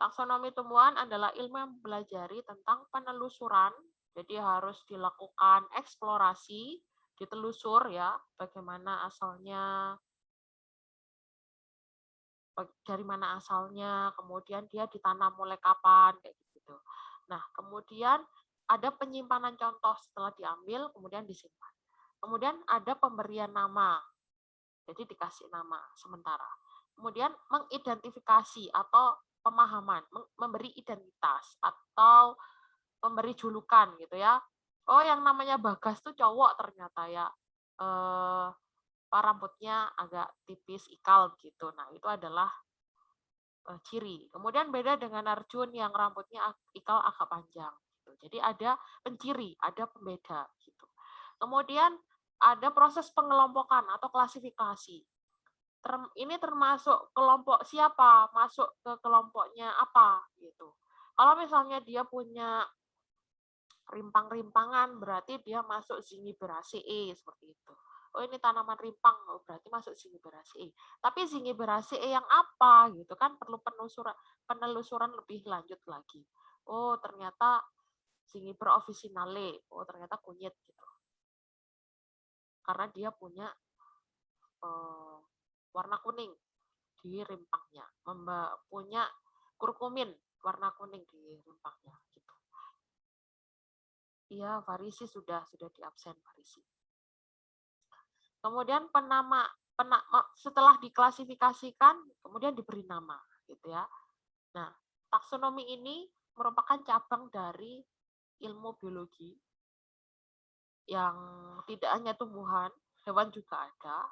Taksonomi tumbuhan adalah ilmu yang mempelajari tentang penelusuran, jadi harus dilakukan eksplorasi, ditelusur ya, bagaimana asalnya, dari mana asalnya, kemudian dia ditanam mulai kapan, kayak gitu. Nah, kemudian ada penyimpanan contoh setelah diambil, kemudian disimpan. Kemudian ada pemberian nama, jadi dikasih nama sementara. Kemudian mengidentifikasi atau pemahaman, memberi identitas atau memberi julukan gitu ya. Oh, yang namanya Bagas tuh cowok ternyata ya. Rambutnya agak tipis ikal gitu. Nah, itu adalah ciri. Kemudian beda dengan Arjun yang rambutnya ikal agak panjang. Gitu. Jadi ada penciri, ada pembeda. Gitu. Kemudian ada proses pengelompokan atau klasifikasi. Ini termasuk kelompok siapa, masuk ke kelompoknya apa gitu. Kalau misalnya dia punya rimpang-rimpangan, berarti dia masuk Zingiberaceae seperti itu. Oh, ini tanaman rimpang, oh, berarti masuk Zingiberaceae. Tapi Zingiberaceae yang apa gitu kan perlu penelusuran lebih lanjut lagi. Oh, ternyata Zingiber officinale. Oh, ternyata kunyit gitu. Karena dia punya warna kuning di rimpangnya, punya kurkumin warna kuning di rimpangnya gitu. Iya, varisi sudah di absen varisi. Kemudian setelah diklasifikasikan, kemudian diberi nama, gitu ya. Nah, taksonomi ini merupakan cabang dari ilmu biologi yang tidak hanya tumbuhan, hewan juga ada.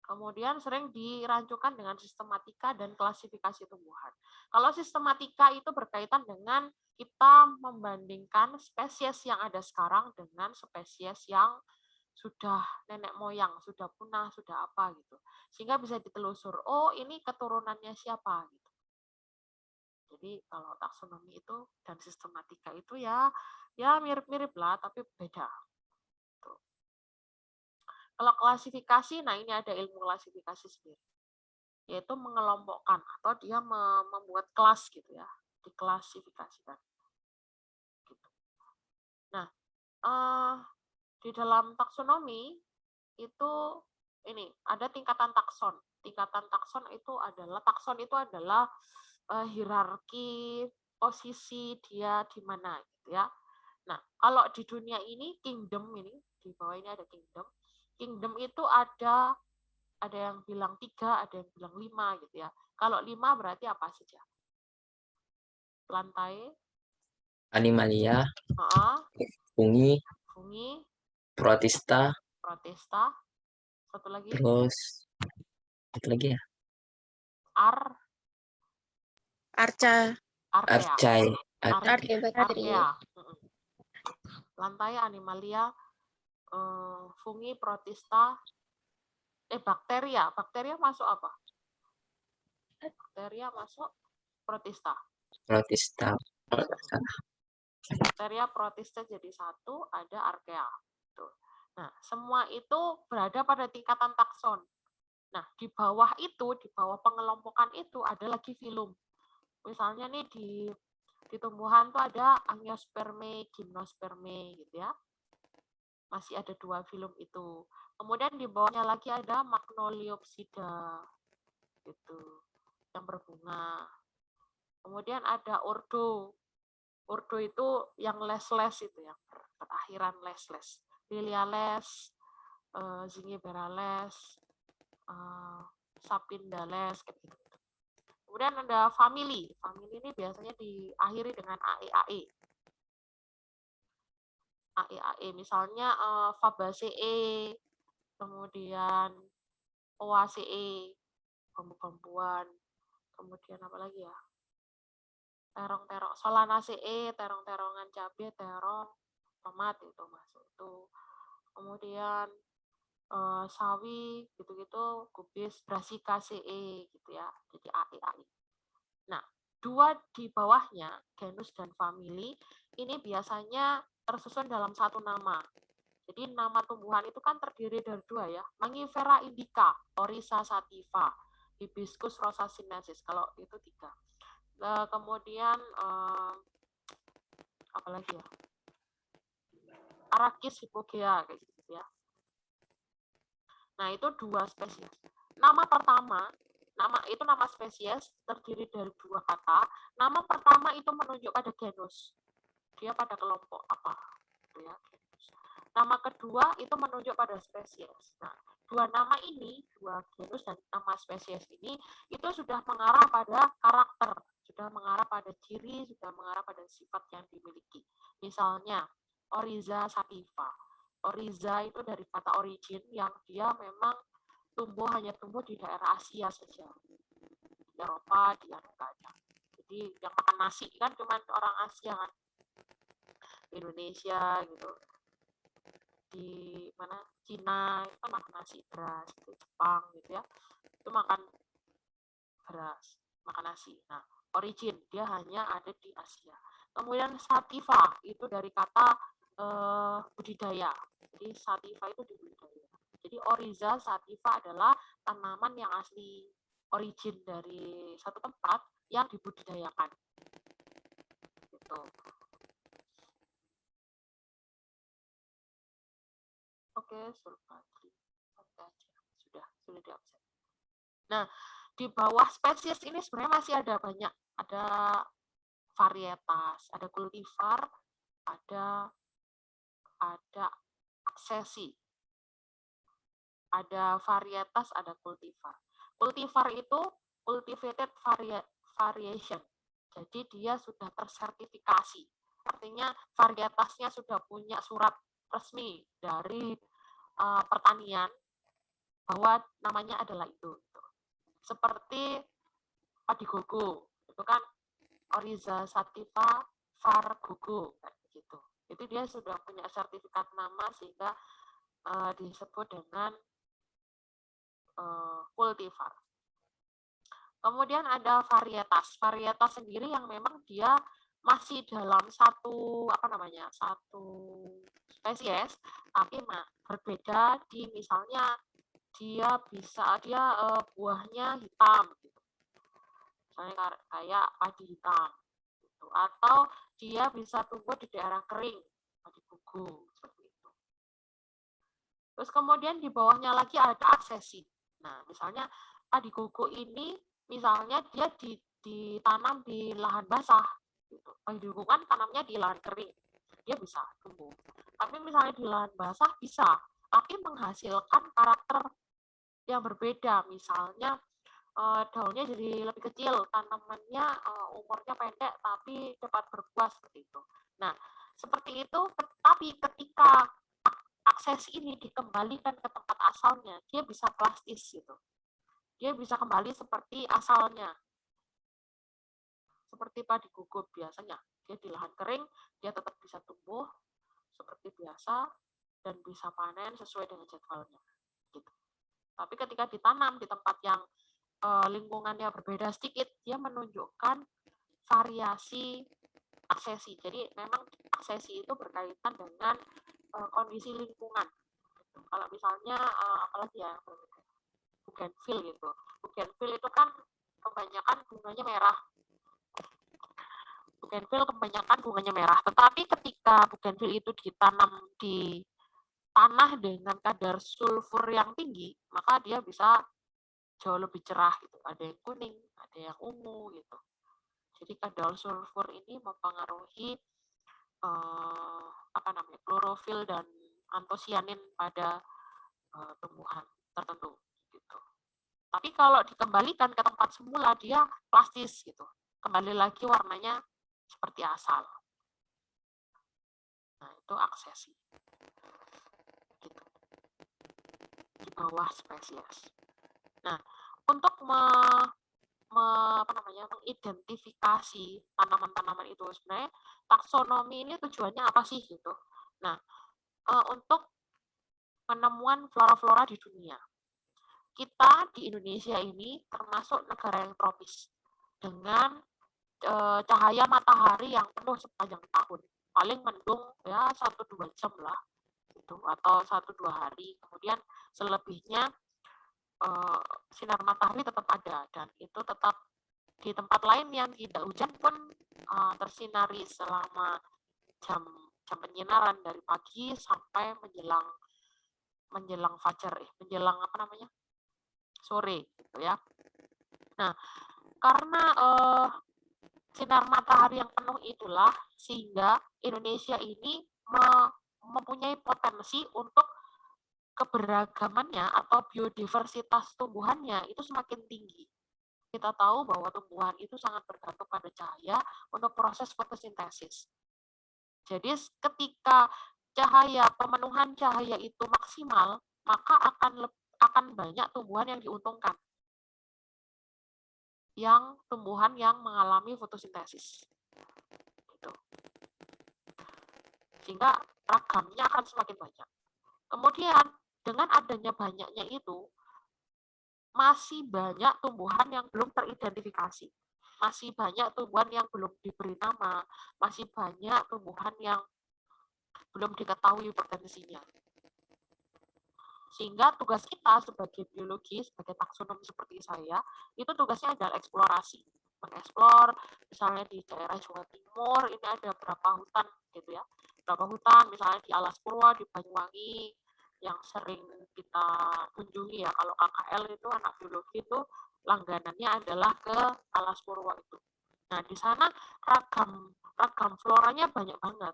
Kemudian sering dirancukan dengan sistematika dan klasifikasi tumbuhan. Kalau sistematika itu berkaitan dengan kita membandingkan spesies yang ada sekarang dengan spesies yang sudah nenek moyang, sudah punah, sudah apa gitu. Sehingga bisa ditelusur, oh ini keturunannya siapa gitu. Jadi kalau taksonomi itu dan sistematika itu ya mirip-mirip lah tapi beda. Tuh. Kalau klasifikasi, nah ini ada ilmu klasifikasi sendiri, yaitu mengelompokkan atau dia membuat kelas gitu ya, diklasifikasikan. Gitu. Nah, di dalam taksonomi itu ini ada tingkatan takson. Tingkatan takson itu adalah hierarki posisi dia di mana gitu ya. Nah, kalau di dunia ini kingdom ini di bawah ini ada kingdom. Kingdom itu ada yang bilang 3, ada yang bilang 5 gitu ya. Kalau 5 berarti apa saja? Lantai, Animalia, fungi, fungi, protista, protista, satu lagi, terus apa lagi ya? Archaea. Archaea. Archaea. Lantai, animalia, fungi, protista, bakteria. Bakteria masuk apa? Bakteria masuk protista. Protista. Bakteria, protista jadi satu, ada archaea. Nah, semua itu berada pada tingkatan takson. Nah, di bawah pengelompokan itu ada lagi filum. Misalnya nih di tumbuhan tuh ada Angiospermae, Gymnospermae gitu ya. Masih ada 2 filum itu. Kemudian di bawahnya lagi ada Magnoliopsida gitu, yang berbunga. Kemudian ada ordo. Ordo itu yang les-les itu yang berakhiran les-les. Liliales, Zingiberales, Sapindales kayak gitu. Kemudian ada family. Family ini biasanya diakhiri dengan AE. AE misalnya Fabaceae, kemudian Oaceae, bambu-bambuan, kemudian apa lagi ya? Terong-terong, Solanaceae, terong-terongan cabai, terong, tomat itu masuk tuh. Kemudian sawi gitu-gitu, kubis, Brassicaceae gitu ya. Jadi AE. Nah, 2 di bawahnya, genus dan family, ini biasanya tersusun dalam satu nama. Jadi nama tumbuhan itu kan terdiri dari 2 ya, Mangifera indica, Oryza sativa, Hibiscus rosa sinensis, kalau itu 3. Kemudian apa lagi ya? Arachis hypogea kayak gitu ya. Nah, itu 2 spesies. Nama pertama, nama spesies terdiri dari 2 kata. Nama pertama itu menunjuk pada genus. Dia pada kelompok apa? Ya, genus. Nama kedua itu menunjuk pada spesies. Nah, 2 nama ini, 2 genus dan nama spesies ini itu sudah mengarah pada karakter, sudah mengarah pada ciri, sudah mengarah pada sifat yang dimiliki. Misalnya, Oryza sativa. Oryza itu dari kata origin yang dia memang hanya tumbuh di daerah Asia saja. Di Eropa dia enggak ada. Jadi yang makan nasi kan cuma orang Asia kan. Di Indonesia gitu. Di mana? Cina itu kan makan nasi beras, itu Jepang gitu ya. Itu makan beras, makan nasi. Nah, origin dia hanya ada di Asia. Kemudian sativa itu dari kata budidaya. Jadi sativa itu di budidaya. Jadi Oryza sativa adalah tanaman yang asli origin dari satu tempat yang dibudidayakan. Gitu. Oke, Sulfatri. Sudah di absen. Nah, di bawah spesies ini sebenarnya masih ada banyak. Ada varietas, ada kultivar, ada aksesi, ada varietas, ada kultivar. Kultivar itu cultivated variation. Jadi dia sudah tersertifikasi. Artinya varietasnya sudah punya surat resmi dari pertanian bahwa namanya adalah itu. Seperti padi gogo, itu kan Oryza sativa var gogo gitu. Itu dia sudah punya sertifikat nama sehingga disebut dengan kultivar. Kemudian ada varietas. Varietas sendiri yang memang dia masih dalam satu spesies, tapi berbeda di misalnya dia buahnya hitam, gitu. Misalnya kayak padi hitam, gitu. Atau dia bisa tumbuh di daerah kering, padi gugu, seperti itu. Terus kemudian di bawahnya lagi ada aksesi. Nah, misalnya padi gugu ini, misalnya dia ditanam di lahan basah, gitu. Padi gugu kan tanamnya di lahan kering, dia bisa tumbuh. Tapi misalnya di lahan basah bisa, tapi menghasilkan karakter yang berbeda. Misalnya daunnya jadi lebih kecil, tanamannya umurnya pendek tapi cepat berbuah seperti itu. Nah, seperti itu, tapi ketika akses ini dikembalikan ke tempat asalnya, dia bisa plastis gitu. Dia bisa kembali seperti asalnya. Seperti padi gugur biasanya, dia di lahan kering, dia tetap bisa tumbuh seperti biasa dan bisa panen sesuai dengan jadwalnya. Gitu. Tapi ketika ditanam di tempat yang lingkungannya berbeda sedikit, dia menunjukkan variasi aksesi. Jadi memang aksesi itu berkaitan dengan kondisi lingkungan. Kalau misalnya apalagi ya, bougainville gitu. Bougainville itu kan kebanyakan bunganya merah. Bougainville kebanyakan bunganya merah. Tetapi ketika bougainville itu ditanam di tanah dengan kadar sulfur yang tinggi, maka dia bisa jauh lebih cerah gitu. Ada yang kuning, ada yang ungu gitu. Jadi kadar sulfur ini mempengaruhi klorofil dan antosianin pada tumbuhan tertentu gitu. Tapi kalau dikembalikan ke tempat semula dia plastis gitu. Kembali lagi warnanya seperti asal. Nah, itu aksesi. Gitu. Di bawah spesies. Nah, untuk mengidentifikasi tanaman-tanaman itu sebenarnya taksonomi ini tujuannya apa sih gitu. Nah, untuk penemuan flora-flora di dunia. Kita di Indonesia ini termasuk negara yang tropis dengan cahaya matahari yang penuh sepanjang tahun. Paling mendung ya 1-2 jam lah gitu, atau 1-2 hari. Kemudian selebihnya sinar matahari tetap ada dan itu tetap Di tempat lain yang tidak hujan pun tersinari selama jam penyinaran dari pagi sampai menjelang fajar, menjelang sore, gitu ya. Nah, karena sinar matahari yang penuh itulah sehingga Indonesia ini mempunyai potensi untuk keberagamannya atau biodiversitas tumbuhannya itu semakin tinggi. Kita tahu bahwa tumbuhan itu sangat bergantung pada cahaya untuk proses fotosintesis. Jadi ketika pemenuhan cahaya itu maksimal, maka akan banyak tumbuhan yang diuntungkan. Yang tumbuhan yang mengalami fotosintesis. Gitu. Sehingga ragamnya akan semakin banyak. Kemudian dengan adanya banyaknya itu, masih banyak tumbuhan yang belum teridentifikasi. Masih banyak tumbuhan yang belum diberi nama, masih banyak tumbuhan yang belum diketahui potensinya. Sehingga tugas kita sebagai biologi, sebagai taksonom seperti saya, itu tugasnya adalah eksplorasi. Mengeksplor, misalnya di daerah Jawa Timur, ini ada berapa hutan gitu ya. Berapa hutan, misalnya di Alas Purwo, di Banyuwangi, yang sering kita kunjungi ya. Kalau KKL itu, anak biologi itu, langganannya adalah ke Alas Purwo itu. Nah, di sana ragam floranya banyak banget.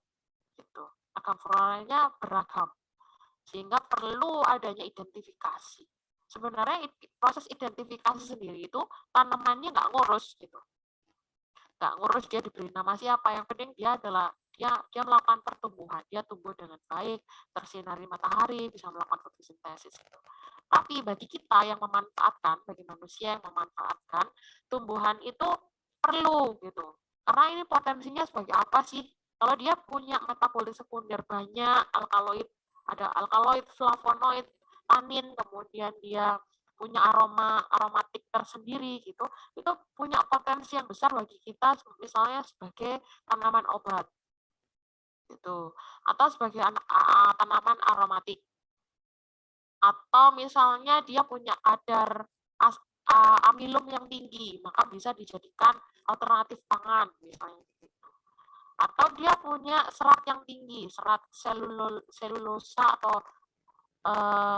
Gitu. Ragam floranya beragam. Sehingga perlu adanya identifikasi. Sebenarnya proses identifikasi sendiri itu tanamannya nggak ngurus gitu, nggak ngurus dia diberi nama siapa, yang penting dia melakukan pertumbuhan, dia tumbuh dengan baik, tersinari matahari, bisa melakukan fotosintesis gitu. Tapi bagi kita yang memanfaatkan, bagi manusia yang memanfaatkan, tumbuhan itu perlu gitu, karena ini potensinya sebagai apa sih? Kalau dia punya metabolit sekunder banyak, alkaloid, ada alkaloid, flavonoid, tanin, kemudian dia punya aromatik tersendiri gitu, itu punya potensi yang besar bagi kita misalnya sebagai tanaman obat gitu, atau sebagai tanaman aromatik, atau misalnya dia punya kadar amilum yang tinggi, maka bisa dijadikan alternatif pangan misalnya gitu. Atau dia punya serat yang tinggi, serat selulosa atau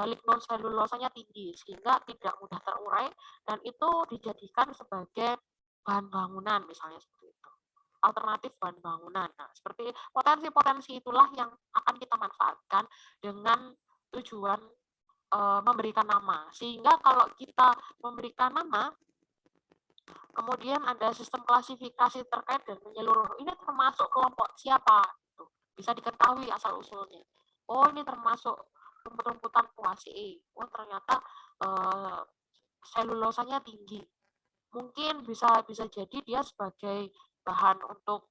lignoselulosanya tinggi sehingga tidak mudah terurai dan itu dijadikan sebagai bahan bangunan misalnya seperti itu, alternatif bahan bangunan. Nah, seperti potensi-potensi itulah yang akan kita manfaatkan dengan tujuan memberikan nama, sehingga kalau kita memberikan nama kemudian ada sistem klasifikasi terkait dan menyeluruh, ini termasuk kelompok siapa, bisa diketahui asal usulnya. Oh, ini termasuk rumput-rumputan Poaceae. Oh, ternyata selulosanya tinggi. Mungkin bisa jadi dia sebagai bahan untuk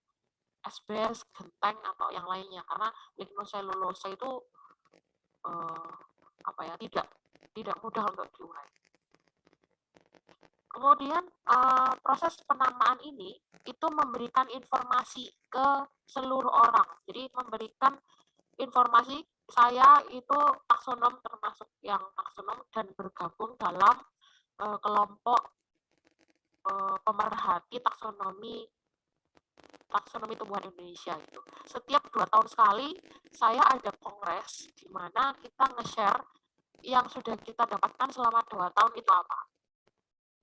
SBS, genteng atau yang lainnya, karena lignoselulosa itu tidak mudah untuk diurai. Kemudian proses penamaan ini itu memberikan informasi ke seluruh orang. Jadi memberikan informasi, saya itu taksonom, termasuk yang taksonom dan bergabung dalam kelompok pemerhati taksonomi tumbuhan Indonesia itu. Setiap 2 tahun sekali saya ada kongres di mana kita nge-share yang sudah kita dapatkan selama 2 tahun itu apa.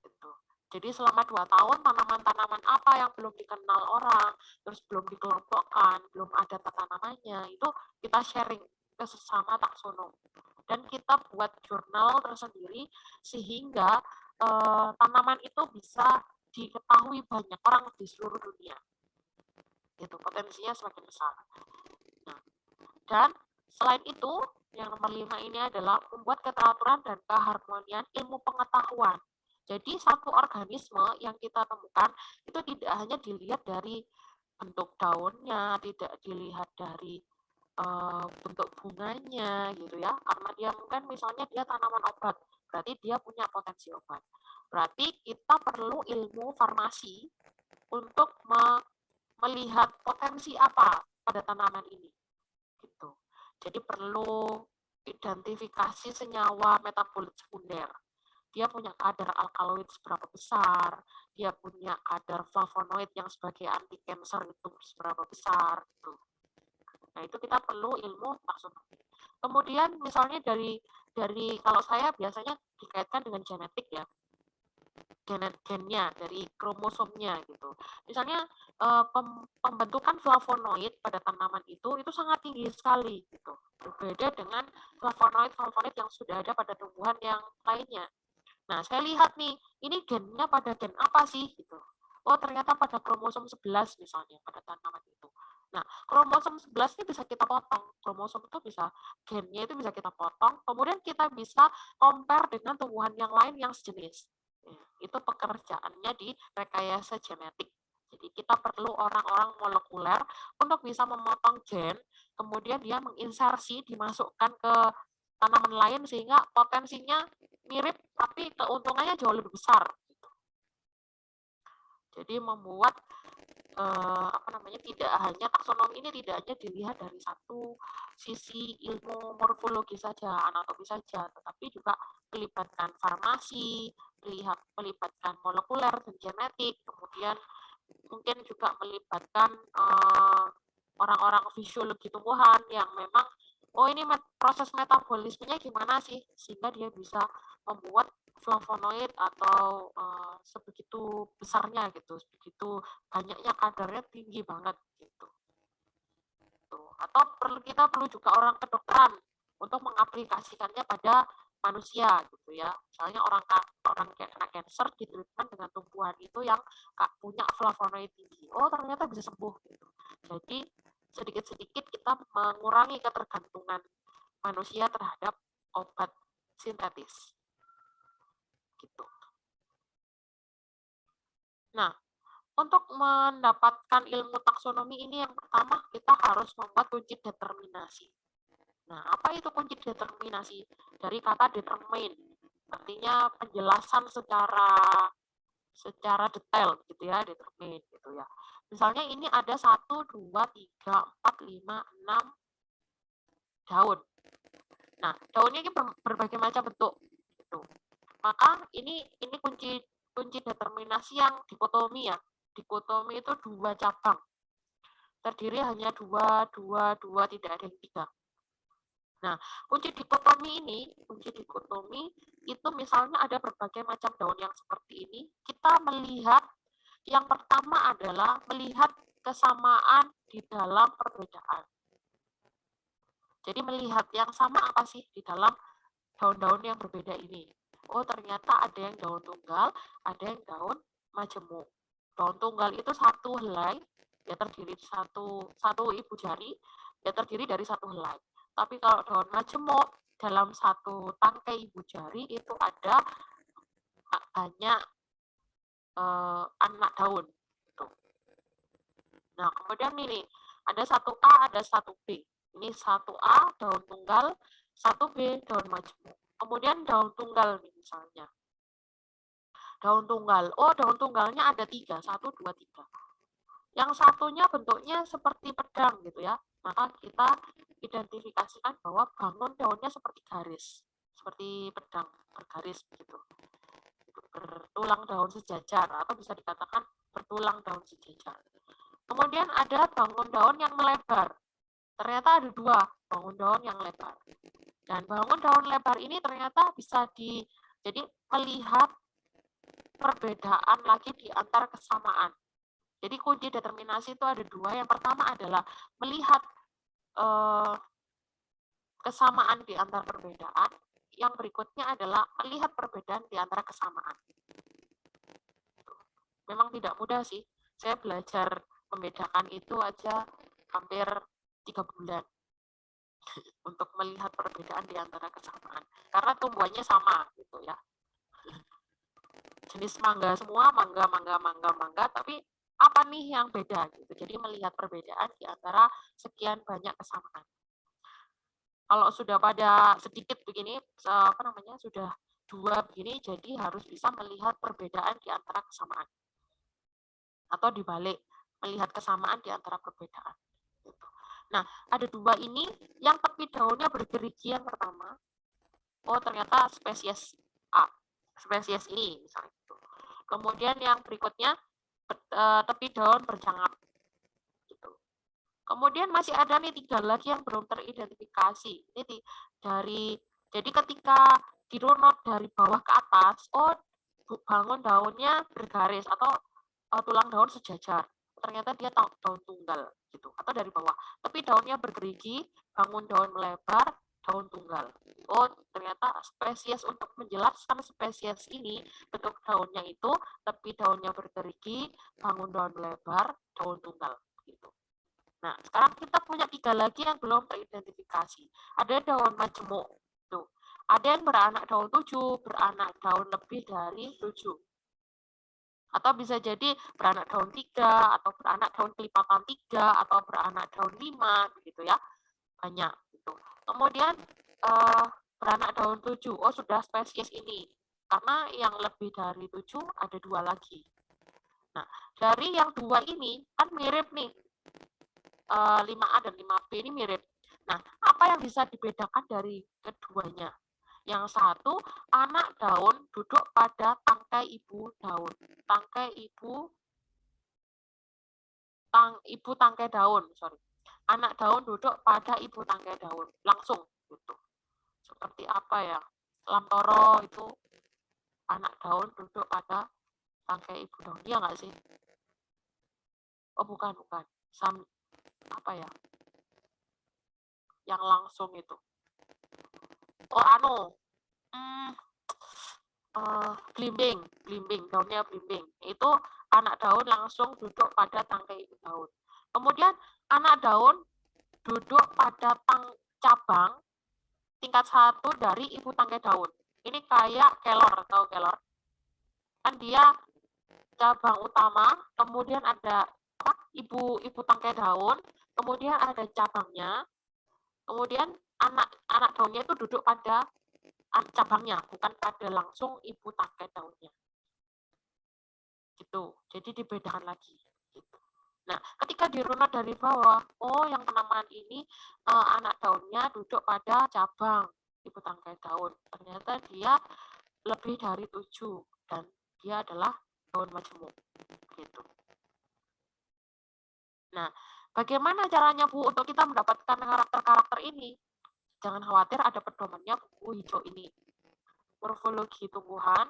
Gitu. Jadi selama 2 tahun tanaman-tanaman apa yang belum dikenal orang, terus belum dikelompokkan, belum ada tata namanya, itu kita sharing ke sesama taksonom. Dan kita buat jurnal tersendiri sehingga tanaman itu bisa diketahui banyak orang di seluruh dunia. Itu potensinya semakin besar. Nah, dan selain itu, yang nomor 5 ini adalah membuat keteraturan dan keharmonian ilmu pengetahuan. Jadi satu organisme yang kita temukan itu tidak hanya dilihat dari bentuk daunnya, tidak dilihat dari bentuk bunganya gitu ya, karena dia mungkin misalnya dia tanaman obat, berarti dia punya potensi obat. Berarti kita perlu ilmu farmasi untuk melihat potensi apa pada tanaman ini gitu. Jadi perlu identifikasi senyawa metabolit sekunder. dia punya kadar alkaloid seberapa besar, dia punya kadar flavonoid yang sebagai anti cancer itu seberapa besar gitu. Nah, itu kita perlu ilmu taksonomi. Kemudian misalnya dari kalau saya biasanya dikaitkan dengan genetik ya. Gennya dari kromosomnya gitu. Misalnya pembentukan flavonoid pada tanaman itu sangat tinggi sekali gitu. Berbeda dengan flavonoid yang sudah ada pada tumbuhan yang lainnya. Nah, saya lihat nih, ini gennya pada gen apa sih gitu. Oh, ternyata pada kromosom 11 misalnya pada tanaman itu. Nah, kromosom 11 ini bisa kita potong. Kromosom itu bisa, gennya itu bisa kita potong, kemudian kita bisa compare dengan tumbuhan yang lain yang sejenis. Ya, itu pekerjaannya di rekayasa genetik. Jadi kita perlu orang-orang molekuler untuk bisa memotong gen, kemudian dia menginsersi, dimasukkan ke tanaman lain sehingga potensinya mirip tapi keuntungannya jauh lebih besar. Jadi membuat tidak hanya taksonomi ini tidak hanya dilihat dari satu sisi ilmu morfologi saja, anatomi saja, tetapi juga melibatkan farmasi, melibatkan molekuler dan genetik, kemudian mungkin juga melibatkan orang-orang fisiologi tumbuhan yang memang ini proses metabolismenya gimana sih sehingga dia bisa membuat flavonoid atau sebegitu besarnya gitu, sebegitu banyaknya kadarnya tinggi banget gitu. Atau kita perlu juga orang kedokteran untuk mengaplikasikannya pada manusia gitu ya. Misalnya orang kena cancer di treatment dengan tumbuhan itu yang punya flavonoid tinggi. Oh, ternyata bisa sembuh gitu. Jadi sedikit-sedikit kita mengurangi ketergantungan manusia terhadap obat sintetis. Gitu. Nah, untuk mendapatkan ilmu taksonomi ini yang pertama kita harus membuat kunci determinasi. Nah, apa itu kunci determinasi? Dari kata determine, artinya penjelasan secara detail gitu ya, determine gitu ya. Misalnya ini ada 1, 2, 3, 4, 5, 6 daun. Nah, daunnya ini berbagai macam bentuk gitu. Maka ini kunci determinasi yang dikotomi ya. Dikotomi itu 2 cabang. Terdiri hanya 2, tidak ada yang 3. Nah, kunci dikotomi itu misalnya ada berbagai macam daun yang seperti ini. Kita melihat yang pertama adalah melihat kesamaan di dalam perbedaan. Jadi melihat yang sama apa sih di dalam daun-daun yang berbeda ini. Oh, ternyata ada yang daun tunggal, ada yang daun majemuk. Daun tunggal itu satu helai, ya terdiri satu ibu jari, ya terdiri dari satu helai. Tapi kalau daun majemuk dalam satu tangkai ibu jari itu ada banyak anak daun. Nah, kemudian ini ada 1A, ada 1B. Ini 1A daun tunggal, 1B daun majemuk. Kemudian daun tunggal misalnya. Daun tunggal. Oh, daun tunggalnya ada 3, 1, 2, 3. Yang satunya bentuknya seperti pedang gitu ya. Maka kita identifikasikan bahwa bangun daunnya seperti garis. Seperti pedang bergaris begitu. Bertulang daun sejajar atau bisa dikatakan bertulang daun sejajar. Kemudian ada bangun daun yang melebar. Ternyata ada 2 bangun daun yang lebar. Dan bangun daun lebar ini ternyata bisa jadi melihat perbedaan lagi di antara kesamaan. Jadi kunci determinasi itu ada 2. Yang pertama adalah melihat kesamaan di antara perbedaan. Yang berikutnya adalah melihat perbedaan di antara kesamaan. Memang tidak mudah sih. Saya belajar membedakan itu aja hampir 3 bulan untuk melihat perbedaan di antara kesamaan. Karena tumbuhannya sama gitu ya. Jenis mangga semua, mangga, tapi apa nih yang beda gitu. Jadi melihat perbedaan di antara sekian banyak kesamaan. Kalau sudah pada sedikit begini, sudah 2 begini, jadi harus bisa melihat perbedaan di antara kesamaan. Atau dibalik, melihat kesamaan di antara perbedaan. Gitu. Nah, ada 2 ini, yang tepi daunnya bergerigi yang pertama. Oh, ternyata spesies A. spesies ini misalnya gitu. Kemudian yang berikutnya tepi daun berjangap gitu. Kemudian masih ada nih 3 lagi yang belum teridentifikasi. Ini jadi ketika dirunut dari bawah ke atas, oh bangun daunnya bergaris atau tulang daun sejajar. Ternyata dia daun tunggal gitu atau dari bawah. Tapi daunnya bergerigi, bangun daun melebar, daun tunggal. Oh, ternyata spesies untuk menjelaskan spesies ini bentuk daunnya itu tepi daunnya bergerigi, bangun daun melebar, daun tunggal gitu. Nah, sekarang kita punya 3 lagi yang belum teridentifikasi. Ada daun majemuk. Tuh. Ada yang beranak daun 7, beranak daun lebih dari 7. Atau bisa jadi beranak daun 3, atau beranak daun kelipatan 3, atau beranak daun 5, begitu ya. Banyak. Gitu. Kemudian beranak daun 7, oh sudah spesies ini. Karena yang lebih dari 7 ada 2 lagi. Nah, dari yang 2 ini kan mirip nih. 5A dan 5B ini mirip. Nah, apa yang bisa dibedakan dari keduanya? Yang satu, anak daun duduk pada tangkai ibu daun. Tangkai ibu tangkai daun, sorry. Anak daun duduk pada ibu tangkai daun, langsung gitu. Seperti apa ya? Lamtoro itu anak daun duduk pada tangkai ibu daun. Iya nggak sih? Oh, bukan. Apa ya? Yang langsung itu. Oh, blimbing, daunnya blimbing. Itu anak daun langsung duduk pada tangkai ibu daun. Kemudian anak daun duduk pada cabang tingkat 1 dari ibu tangkai daun. Ini kayak kelor, tahu kelor? Kan dia cabang utama, kemudian ada ibu tangkai daun, kemudian ada cabangnya, kemudian anak daunnya itu duduk pada cabangnya, bukan pada langsung ibu tangkai daunnya. Gitu. Jadi dibedakan lagi. Gitu. Nah, ketika dirunut dari bawah, oh yang penamaan ini anak daunnya duduk pada cabang ibu tangkai daun. Ternyata dia lebih dari 7 dan dia adalah daun majemuk. Gitu. Nah, bagaimana caranya Bu untuk kita mendapatkan karakter-karakter ini? Jangan khawatir, ada pedomannya buku hijau ini. Morfologi tumbuhan,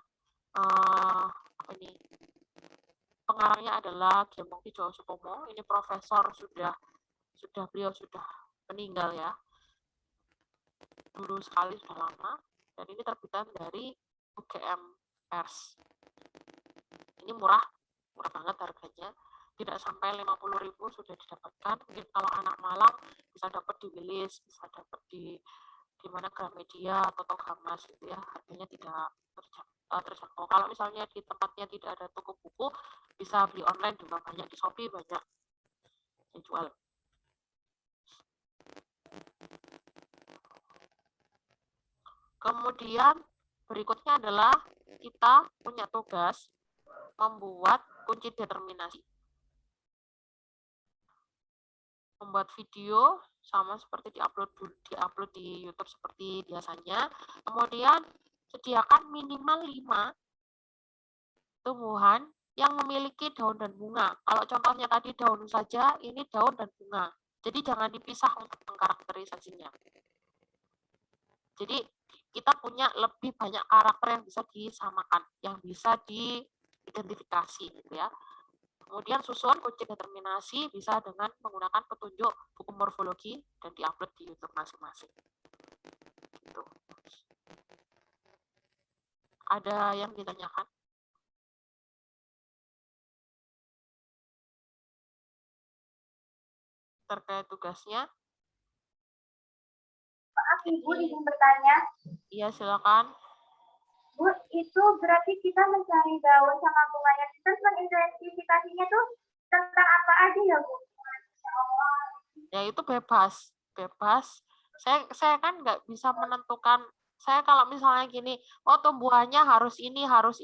pengarangnya adalah Gembong Kijo Supomo. Ini profesor beliau sudah meninggal ya. Dulu sekali, sudah lama. Dan ini terbitan dari UGM Pers. Ini murah banget harganya. Tidak sampai 50.000 sudah didapatkan. Mungkin kalau anak Malang bisa dapat di Wilis, bisa dapat di mana Gramedia atau Togamas gitu ya. Harganya tidak terjangkau. Kalau misalnya di tempatnya tidak ada toko buku, bisa beli online juga banyak, di Shopee banyak yang jual. Kemudian berikutnya adalah kita punya tugas membuat kunci determinasi. Membuat video sama seperti diupload di YouTube seperti biasanya. Kemudian sediakan minimal 5 tumbuhan yang memiliki daun dan bunga. Kalau contohnya tadi daun saja, ini daun dan bunga. Jadi jangan dipisah untuk mengkarakterisasinya. Jadi kita punya lebih banyak karakter yang bisa disamakan, yang bisa diidentifikasi gitu ya. Kemudian susun kunci determinasi bisa dengan menggunakan petunjuk buku morfologi dan diupload di YouTube masing-masing. Gitu. Ada yang ditanyakan? Terkait tugasnya? Maaf Ibu, izin bertanya. Iya, silakan. Bu, itu berarti kita mencari daun sama bunganya, terus mengidentifikasinya tuh tentang apa aja ya Bu? Ya itu bebas. Saya kan nggak bisa menentukan. Saya kalau misalnya gini, oh tumbuhannya harus ini, harus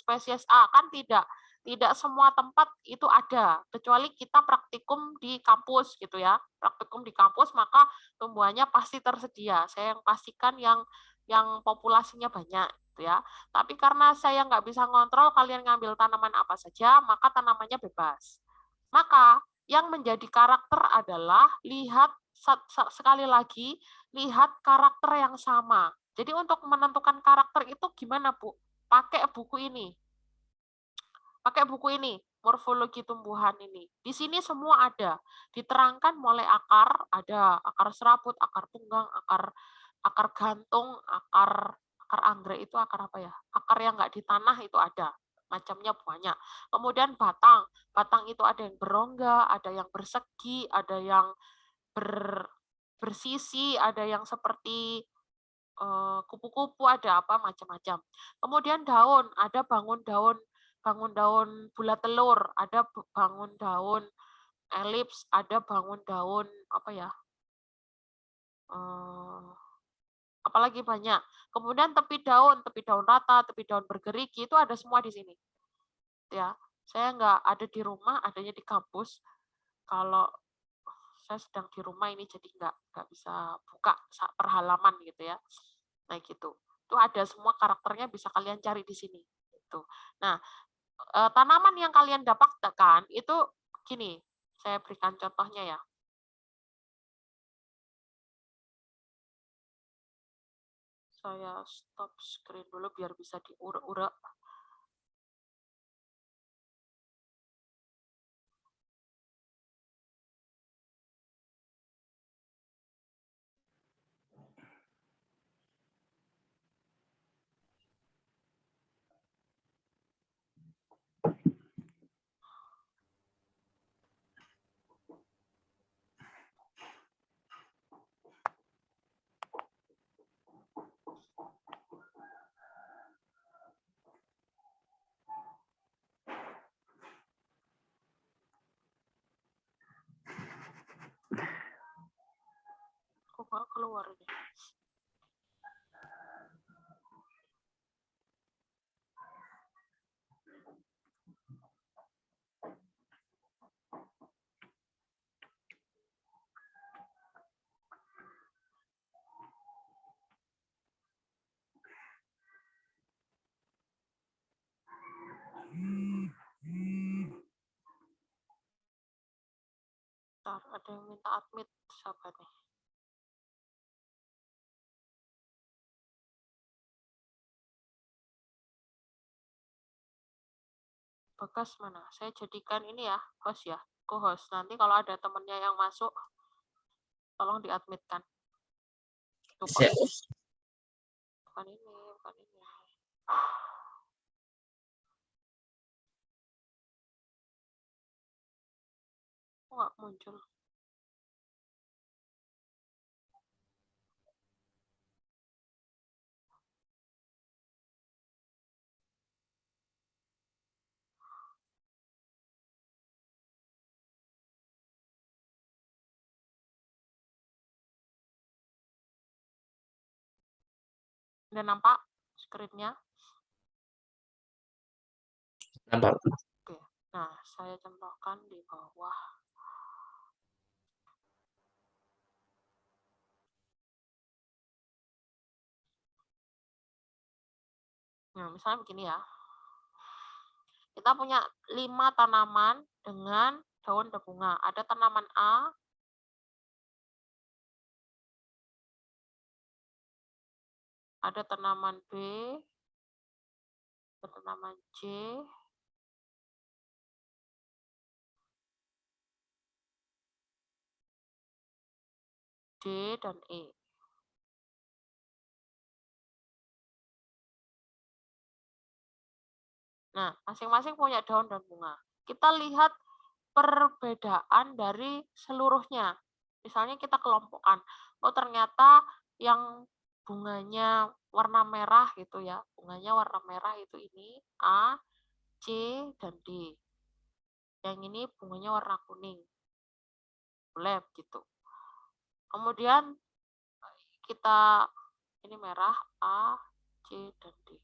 spesies A, kan tidak. Tidak semua tempat itu ada, kecuali kita praktikum di kampus gitu ya. Praktikum di kampus maka tumbuhannya pasti tersedia. Saya yang pastikan yang populasinya banyak gitu ya. Tapi karena saya nggak bisa ngontrol kalian ngambil tanaman apa saja, maka tanamannya bebas. Maka yang menjadi karakter adalah lihat sekali lagi, lihat karakter yang sama. Jadi untuk menentukan karakter itu gimana, Bu? Pakai buku ini. Pakai buku ini, morfologi tumbuhan ini. Di sini semua ada. Diterangkan mulai akar, ada akar serabut, akar tunggang, akar gantung, akar anggrek itu akar apa ya? Akar yang nggak di tanah itu ada. Macamnya banyak. Kemudian batang. Batang itu ada yang berongga, ada yang bersegi, ada yang bersisi, ada yang seperti kupu-kupu, ada apa macam-macam. Kemudian daun, ada bangun daun bulat telur, ada bangun daun elips, ada bangun daun apa ya? Apalagi banyak. Kemudian tepi daun rata, tepi daun bergerigi itu ada semua di sini. Ya, saya nggak ada di rumah, adanya di kampus. Kalau saya sedang di rumah ini jadi nggak bisa buka per halaman gitu ya. Nah gitu. Itu ada semua karakternya bisa kalian cari di sini. Gitu. Nah, tanaman yang kalian dapatkan itu gini, saya berikan contohnya ya. Saya stop screen dulu biar bisa diurek-urek. Kok nggak keluar ini? Bentar, ada yang minta admit, siapa nih? Bekas mana? Saya jadikan ini ya, host ya, co-host. Nanti kalau ada temennya yang masuk, tolong diadmitkan. Lupa. Bukan ini, bukan ini. Kok nggak muncul? Udah nampak screen-nya? Nampak. Oke. Nah, saya contohkan di bawah. Nah, misalnya begini ya. Kita punya 5 tanaman dengan daun dan bunga. Ada tanaman A, ada tanaman B, ada tanaman C, D, dan E. Nah, masing-masing punya daun dan bunga. Kita lihat perbedaan dari seluruhnya. Misalnya kita kelompokkan, oh ternyata yang bunganya warna merah gitu ya, bunganya warna merah itu ini A, C, dan D. Yang ini bunganya warna kuning. Boleh gitu. Kemudian kita ini merah A, C, dan D.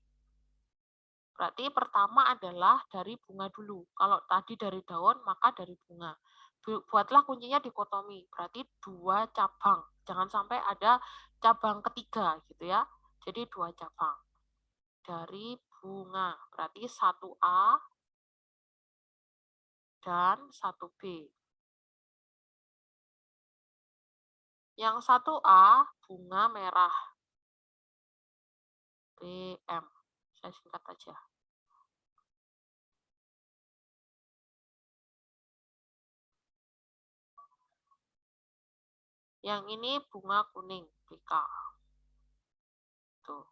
Berarti pertama adalah dari bunga dulu. Kalau tadi dari daun, maka dari bunga. Buatlah kuncinya dikotomi, berarti 2 cabang. Jangan sampai ada cabang ketiga gitu ya. Jadi 2 cabang. dari bunga. Berarti 1A dan 1B. Yang 1A bunga merah. BM. Saya singkat aja. Yang ini bunga kuning, BK. Tuh.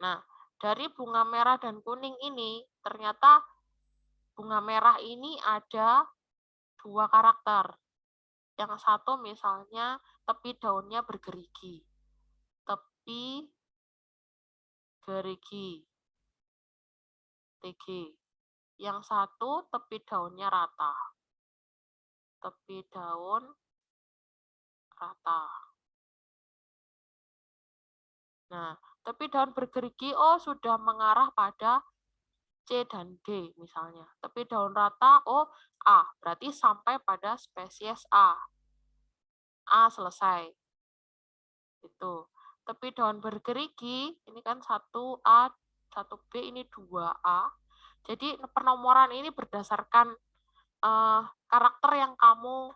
Nah, dari bunga merah dan kuning ini, ternyata bunga merah ini ada 2 karakter. Yang satu misalnya tepi daunnya bergerigi. Tepi gerigi. TG. Yang satu tepi daunnya rata. Tepi daun rata. Nah, tepi daun bergerigi, oh sudah mengarah pada C dan D misalnya. Tepi daun rata, oh A. Berarti sampai pada spesies A. A selesai. Itu. Tepi daun bergerigi, ini kan 1A, 1B, ini 2A. Jadi penomoran ini berdasarkan karakter yang kamu,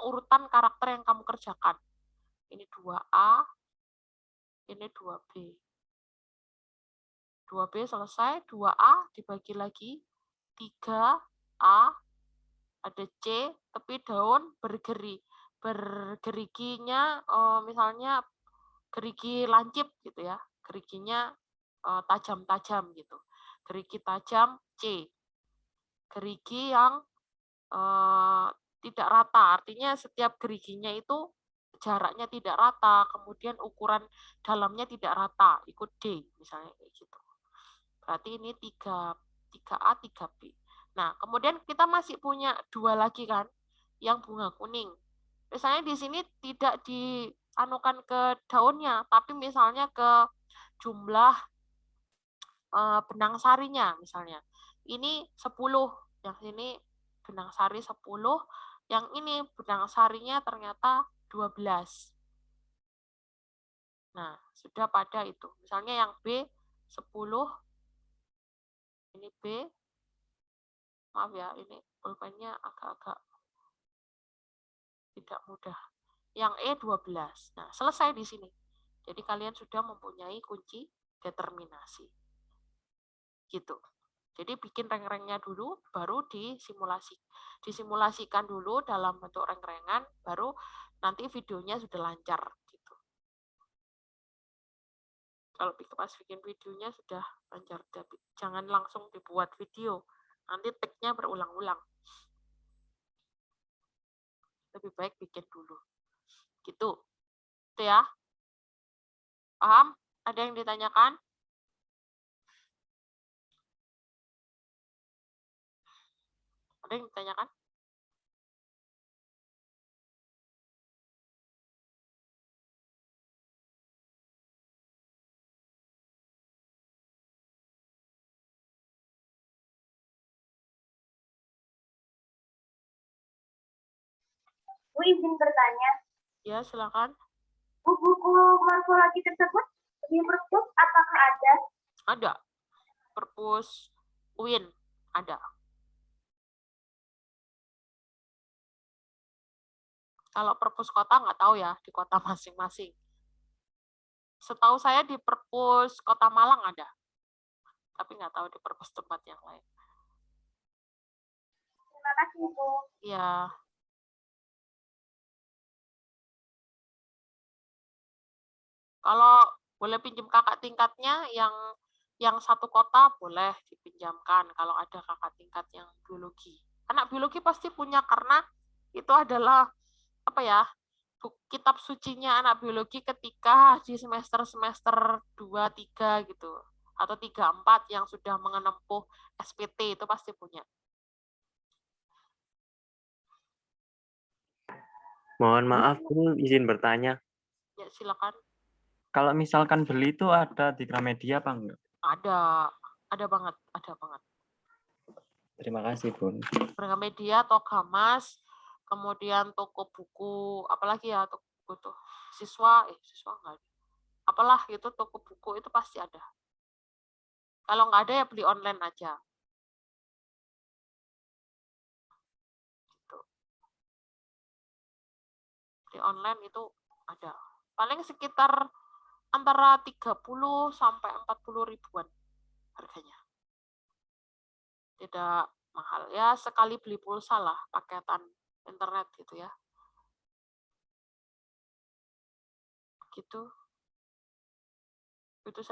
urutan karakter yang kamu kerjakan. Ini 2A, ini 2B. 2B selesai, 2A dibagi lagi, 3A, ada C, tepi daun bergeriginya misalnya gerigi lancip gitu ya, geriginya tajam-tajam gitu. Gerigi tajam C. Gerigi yang tidak rata, artinya setiap geriginya itu jaraknya tidak rata, kemudian ukuran dalamnya tidak rata, ikut D misalnya kayak gitu. Berarti ini 3A, 3B. Nah, kemudian kita masih punya 2 lagi kan, yang bunga kuning. Misalnya di sini tidak dianukan ke daunnya, tapi misalnya ke jumlah benang sarinya misalnya. Ini 10, yang sini benang sari 10, yang ini benang sarinya ternyata 12. Nah, sudah pada itu. Misalnya yang B 10, ini B, maaf ya, ini pulpennya agak-agak tidak mudah. Yang E 12. Nah, selesai di sini. Jadi kalian sudah mempunyai kunci determinasi. Gitu. Jadi bikin reng-rengnya dulu, baru disimulasikan dulu dalam bentuk reng-rengan, baru nanti videonya sudah lancar. Gitu. Kalau pas bikin videonya sudah lancar, jangan langsung dibuat video. Nanti tag-nya berulang-ulang. Lebih baik bikin dulu. Gitu. Itu ya. Paham? Ada yang ditanyakan? Ada yang ditanyakan? Bu izin bertanya. Ya, silakan. Buku morfologi tersebut di perpus apakah ada? Ada. Perpus UIN ada. Kalau perpus kota nggak tahu ya, di kota masing-masing. Setahu saya di perpus Kota Malang ada. Tapi nggak tahu di perpus tempat yang lain. Terima kasih, Bu. Ya. Kalau boleh pinjam kakak tingkatnya yang satu kota boleh dipinjamkan kalau ada kakak tingkat yang biologi. Anak biologi pasti punya karena itu adalah apa ya? Kitab sucinya anak biologi ketika di semester 2, 3 gitu. Atau 3, 4 yang sudah menempuh SPT itu pasti punya. Mohon maaf, Bu, izin bertanya. Ya, silakan. Kalau misalkan beli itu ada di Gramedia apa enggak? Ada banget, ada banget. Terima kasih, Bun. Gramedia, Togamas, kemudian toko buku, apalagi ya toko buku tuh siswa enggak ada. Apalah itu toko buku itu pasti ada. Kalau nggak ada ya beli online aja. Gitu. Beli online itu ada. Paling sekitar antara 30 sampai 40 ribuan harganya. Tidak mahal. Ya sekali beli pulsa lah, paketan internet gitu ya. Gitu. Itu